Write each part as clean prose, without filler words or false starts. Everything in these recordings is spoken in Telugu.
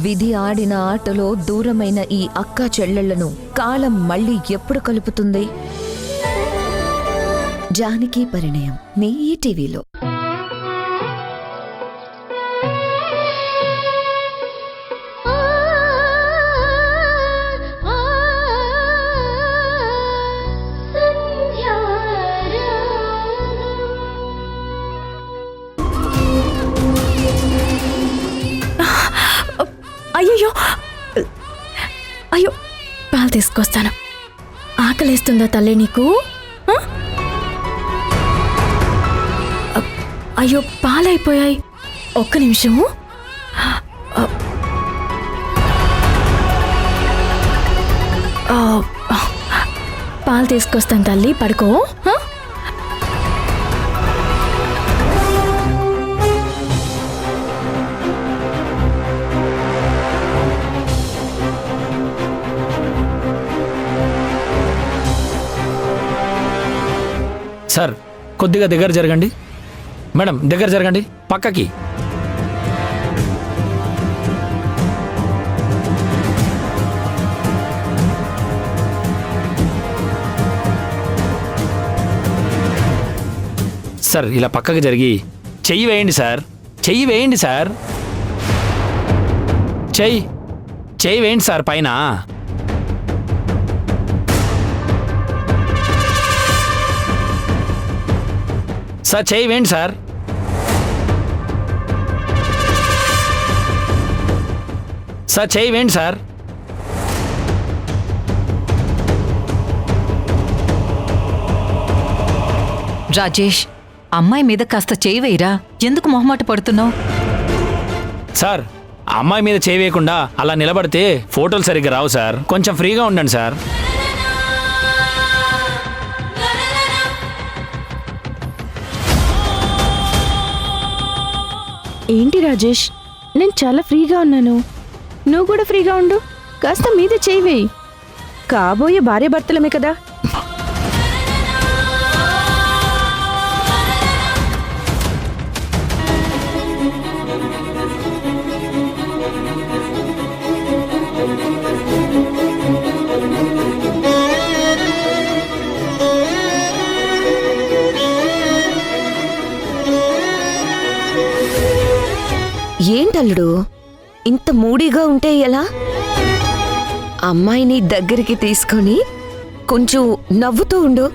విధి ఆడిన ఆటలో దూరమైన ఈ అక్క చెల్లెళ్లను కాలం మళ్ళీ ఎప్పుడు కలుపుతుంది? జానకి పరిణయం మీ ఈటీవీలో. అయ్యో అయ్యో, పాలు తీసుకొస్తాను. ఆకలేస్తుందా తల్లి నీకు? అయ్యో, పాలైపోయాయి. ఒక్క నిమిషము. పాలు తీసుకొస్తాను తల్లి, పడుకో. సార్, కొద్దిగా దగ్గర జరగండి. మేడం, దగ్గర జరగండి, పక్కకి. సార్, ఇలా పక్కకి జరిగి చెయ్యి వేయండి సార్. చెయ్యి వేయండి సార్. చెయ్యి వేయండి సార్ పైన. సార్, చెయ్యి వేయండి సార్. సార్, చెయ్యి వేయండి సార్. రాజేష్, అమ్మాయి మీద కాస్త చేయి వేయరా. ఎందుకు మొహమాట పడుతున్నావు? సార్, అమ్మాయి మీద చేయి వేయకుండా అలా నిలబడితే ఫోటోలు సరిగ్గా రావు సార్. కొంచెం ఫ్రీగా ఉండండి సార్. ఏంటి రాజేష్, నేను చాలా ఫ్రీగా ఉన్నాను. నువ్వు కూడా ఫ్రీగా ఉండు. కాస్త మీద చేయి వేయి. కాబోయే భార్య భర్తలమే కదా. ఏంటల్లుడు, ఇంత మూడీగా ఉంటే ఎలా? అమ్మాయిని దగ్గరికి తీసుకొని కొంచెం నవ్వుతూ ఉండు.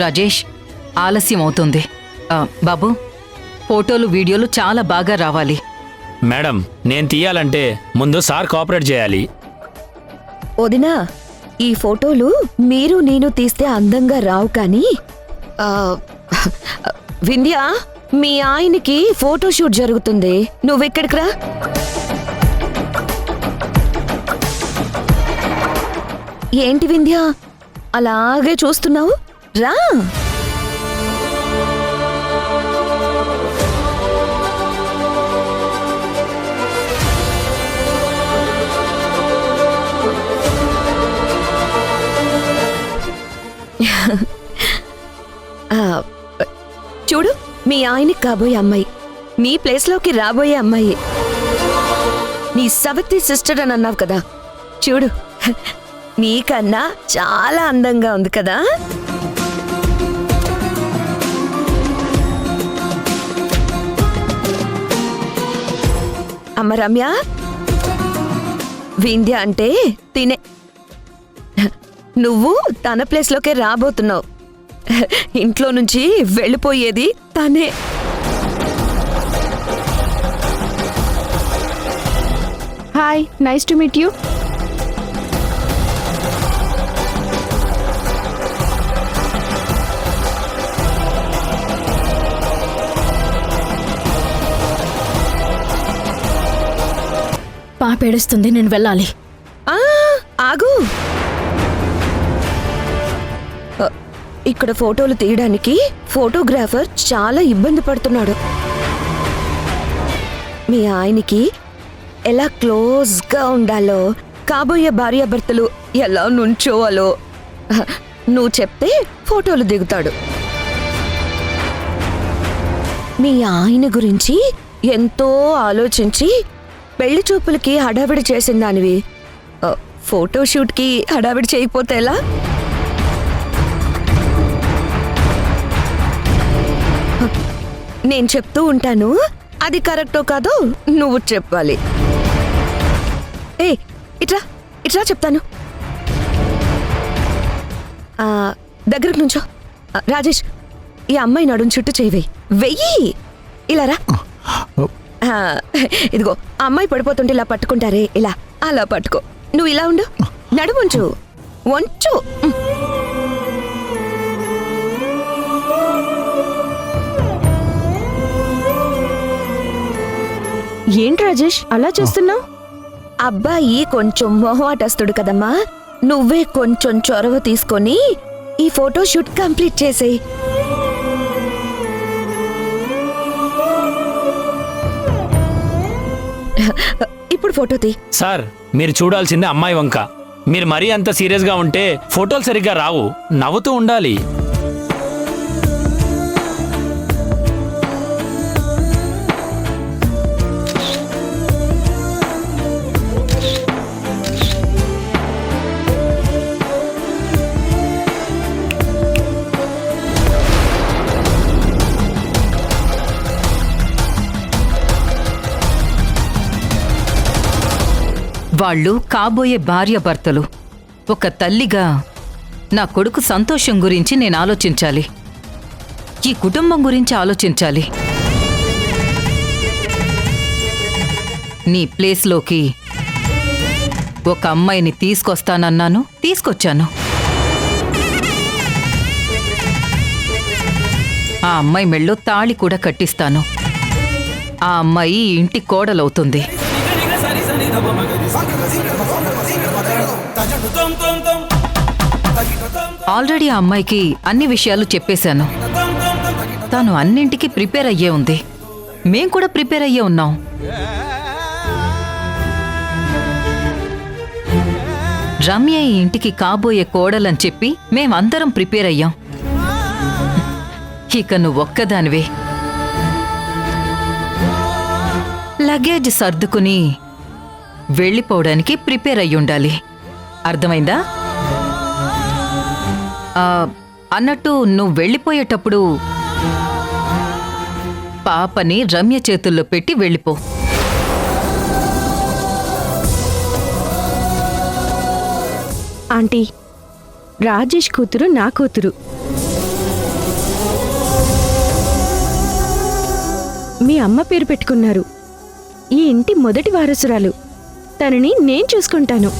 రాజేష్, ఆలస్యం అవుతుంది. బాబు, ఫోటోలు వీడియోలు చాలా బాగా రావాలి. మేడం, నేను తీయాలంటే ముందు సార్ కోఆపరేట్ చేయాలి. వదినా, ఈ ఫోటోలు మీరు నేను తీస్తే అందంగా రావు. కానీ వింధ్య, మీ ఆయనకి ఫోటోషూట్ జరుగుతుంది. నువ్వెక్కడికి రా. ఏంటి వింధ్య, అలాగే చూస్తున్నావు? రా. చూడు, మీ ఆయనకి కాబోయే అమ్మాయి నీ ప్లేస్లోకి రాబోయే అమ్మాయి. నీ సవతి సిస్టర్ అని అన్నావు కదా, చూడు, నీకన్నా చాలా అందంగా ఉంది కదా. అమ్మ రమ్య, వింధ్య అంటే తినే. నువ్వు తన ప్లేస్లోకే రాబోతున్నావు. ఇంట్లో నుంచి వెళ్ళిపోయేది తనే. Hi, nice to meet you. పాప ఏడుస్తుంది, నేను వెళ్ళాలి. ఆగు. ఇక్కడ ఫోటోలు తీయడానికి ఫోటోగ్రాఫర్ చాలా ఇబ్బంది పడుతున్నాడు. మీ ఆయనకి ఎలా క్లోజ్గా ఉండాలో, కాబోయే భార్యాభర్తలు ఎలా నుంచోవాలో నువ్వు చెప్తే ఫోటోలు దిగుతాడు. మీ ఆయన గురించి ఎంతో ఆలోచించి పెళ్లి చూపులకి హడావిడి చేసిన దానివి ఫోటోషూట్కి హడావిడి చేయకపోతే ఎలా? నేను చెప్తూ ఉంటాను, అది కరెక్టో కాదో నువ్వు చెప్పాలి. ఏ ఇట్రా ఇట్రా చెప్తాను. దగ్గరకు నుంచో. రాజేష్, ఈ అమ్మాయి నడుం చుట్టూ చెయ్యి వెయ్యి. ఇలా రా. ఇదిగో ఆ అమ్మాయి పడిపోతుంటే ఇలా పట్టుకుంటారే, ఇలా అలా పట్టుకో. నువ్వు ఇలా ఉండు, నడుముంచు, వంచు. ఏంటి రాజేష్ అలా చేస్తున్నావు? అబ్బాయి కొంచెం మొహమాటస్తుడు కదమ్మా, నువ్వే కొంచెం చొరవ తీసుకొని ఈ ఫోటోషూట్ కంప్లీట్ చేసేయ్. ఇప్పుడు ఫోటో తీ. సార్, మీరు చూడాల్సిందే అమ్మాయి వంక. మీరు మరీ అంత సీరియస్గా ఉంటే ఫోటోలు సరిగ్గా రావు. నవ్వుతూ ఉండాలి. వాళ్ళు కాబోయే భార్యాభర్తలు. ఒక తల్లిగా నా కొడుకు సంతోషం గురించి నేను ఆలోచించాలి, ఈ కుటుంబం గురించి ఆలోచించాలి. నీ ప్లేస్లోకి ఒక అమ్మాయిని తీసుకొస్తానన్నాను, తీసుకొచ్చాను. ఆ అమ్మాయి మెళ్ళో తాళి కూడా కట్టిస్తాను. ఆ అమ్మాయి ఈ ఇంటి కోడలవుతుంది. ఆల్రెడీ ఆ అమ్మాయికి అన్ని విషయాలు చెప్పేశాను. తాను అన్నింటికి ప్రిపేర్ అయ్యే ఉంది. మేం కూడా ప్రిపేర్ అయ్యే ఉన్నాం. రమ్య ఈ ఇంటికి కాబోయే కోడలని చెప్పి మేమందరం ప్రిపేర్ అయ్యాం. ఇక నువ్వు ఒక్కదానివే లగేజ్ సర్దుకుని వెళ్ళిపోవడానికి ప్రిపేర్ అయ్యుండాలి. అర్థమైందా? అన్నట్టు నువ్వు వెళ్ళిపోయేటప్పుడు పాపని రమ్య చేతుల్లో పెట్టి వెళ్ళిపో. ఆంటీ, రాజేష్ కూతురు నా కూతురు. మీ అమ్మ పేరు పెట్టుకున్నారు. ఈ ఇంటి మొదటి వారసురాలు. తనని నేను చూసుకుంటాను.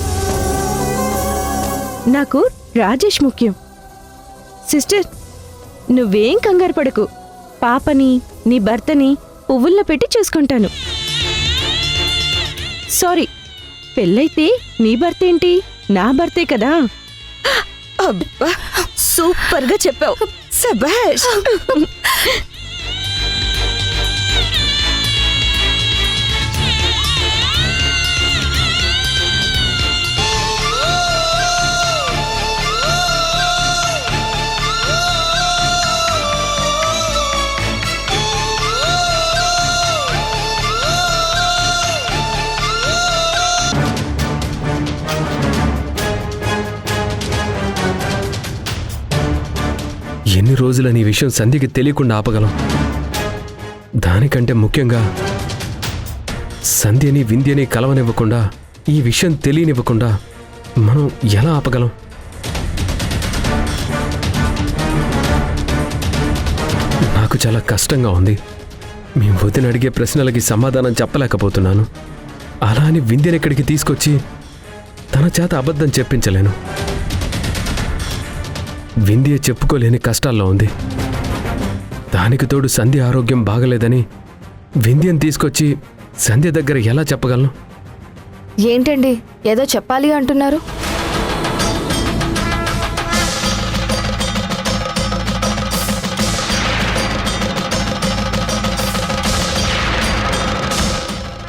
నాకు రాజేష్ ముఖ్యం. సిస్టర్, నువ్వేం కంగారు పడకు. పాపని, నీ భర్తని పువ్వుల్లో పెట్టి చూసుకుంటాను. సారీ, పెళ్ళైతే నీ భర్త ఏంటి, నా భర్తే కదా. అబ్బా, సూపర్గా చెప్పావు. శభాష్. ఎన్ని రోజులని ఈ విషయం సంధ్యకి తెలియకుండా ఆపగలం? దానికంటే ముఖ్యంగా సంధ్యని వింధ్యని కలవనివ్వకుండా, ఈ విషయం తెలియనివ్వకుండా మనం ఎలా ఆపగలం? నాకు చాలా కష్టంగా ఉంది. మీ వదిన అడిగే ప్రశ్నలకి సమాధానం చెప్పలేకపోతున్నాను. అలా అని వింధ్యని ఇక్కడికి తీసుకొచ్చి తన చేత అబద్ధం చెప్పించలేను. వింధ్య చెప్పుకోలేని కష్టాల్లో ఉంది. దానికి తోడు సంధ్య ఆరోగ్యం బాగలేదని వింధ్యను తీసుకొచ్చి సంధ్య దగ్గర ఎలా చెప్పగలను? ఏంటండి ఏదో చెప్పాలి అంటున్నారు?